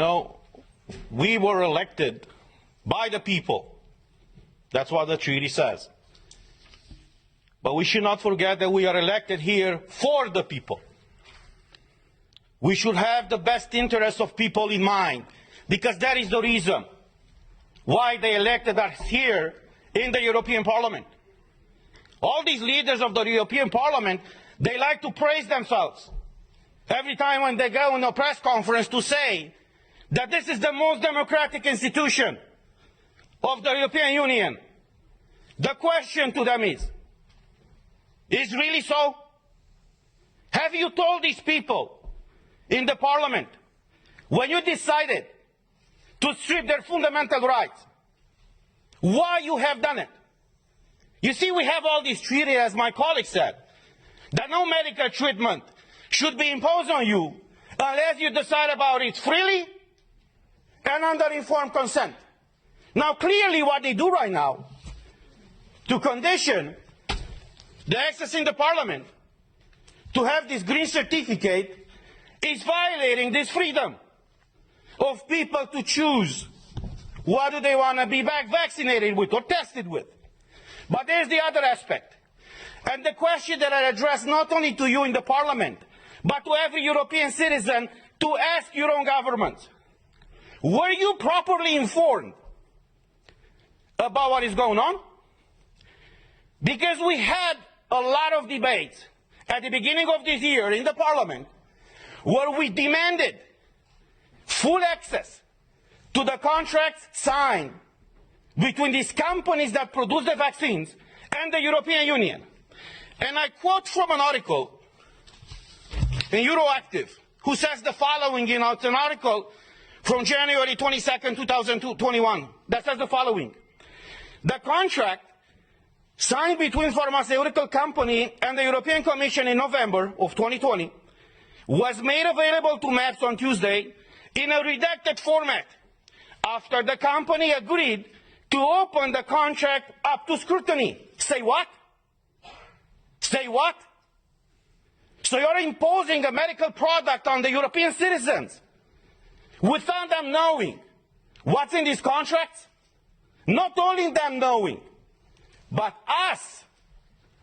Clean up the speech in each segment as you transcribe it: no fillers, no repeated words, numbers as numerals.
know, we were elected by the people. That's what the treaty says. But we should not forget that we are elected here for the people. We should have the best interests of people in mind, because that is the reason why they elected us here in the European Parliament. All these leaders of the European Parliament, they like to praise themselves every time when they go in a press conference to say that this is the most democratic institution of the European Union. The question to them is really so? Have you told these people in the Parliament, when you decided to strip their fundamental rights, why you have done it? You see, we have all these treaties, as my colleague said, that no medical treatment should be imposed on you unless you decide about it freely and under informed consent. Now, clearly what they do right now to condition the access in the Parliament to have this green certificate is violating this freedom of people to choose what do they want to be vaccinated with or tested with. But there's the other aspect. And the question that I address not only to you in the Parliament, but to every European citizen, to ask your own government, were you properly informed about what is going on? Because we had a lot of debates at the beginning of this year in the Parliament where we demanded full access to the contracts signed between these companies that produce the vaccines and the European Union. And I quote from an article in Euroactiv, who says the following, it's an article from January 22nd, 2021, that says the following. The contract signed between pharmaceutical company and the European Commission in November of 2020 was made available to MEPs on Tuesday in a redacted format after the company agreed to open the contract up to scrutiny. Say what? Say what? So you're imposing a medical product on the European citizens without them knowing what's in these contracts? Not only them knowing, but us,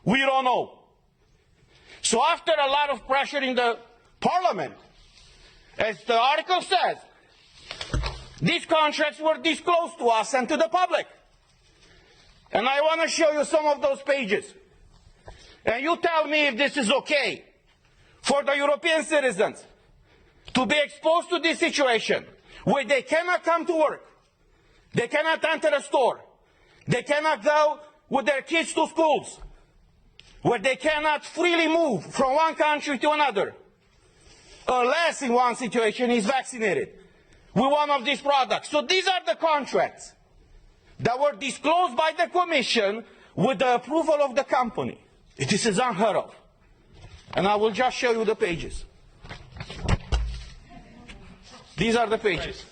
we don't know. So after a lot of pressure in the Parliament, as the article says, these contracts were disclosed to us and to the public. And I want to show you some of those pages. And you tell me if this is okay for the European citizens to be exposed to this situation where they cannot come to work, they cannot enter a store, they cannot go with their kids to schools, where they cannot freely move from one country to another, unless in one situation is vaccinated with one of these products. So these are the contracts that were disclosed by the Commission with the approval of the company. This is unheard of. And I will just show you the pages. These are the pages.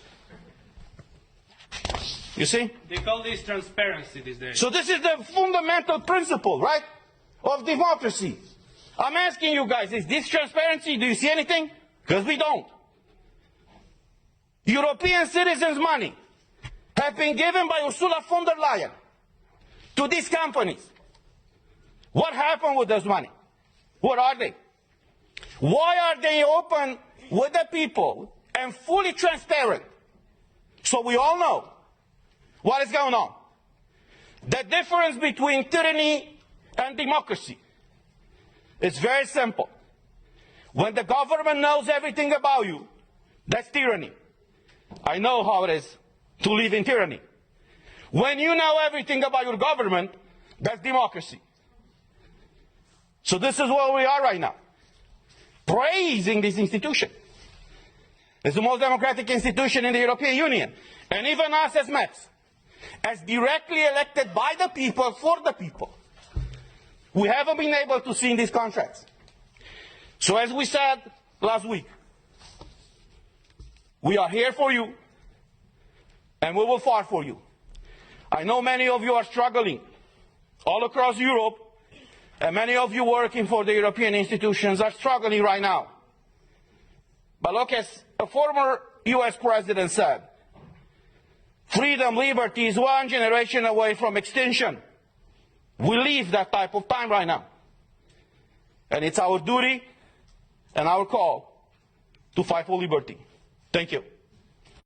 You see? They call this transparency these days. So this is the fundamental principle, right, of democracy. I'm asking you guys, is this transparency? Do you see anything? Because we don't. European citizens' money have been given by Ursula von der Leyen to these companies. What happened with this money? What are they? Why are they open with the people and fully transparent so we all know what is going on? The difference between tyranny and democracy is very simple. When the government knows everything about you, that's tyranny. I know how it is to live in tyranny. When you know everything about your government, that's democracy. So this is where we are right now, praising this institution. It's the most democratic institution in the European Union. And even us as MEPs, as directly elected by the people, for the people, we haven't been able to see in these contracts. So as we said last week, we are here for you, and we will fight for you. I know many of you are struggling all across Europe, and many of you working for the European institutions are struggling right now. But look, as a former US president said, freedom, liberty is one generation away from extinction. We live that type of time right now. And it's our duty and our call to fight for liberty. Thank you.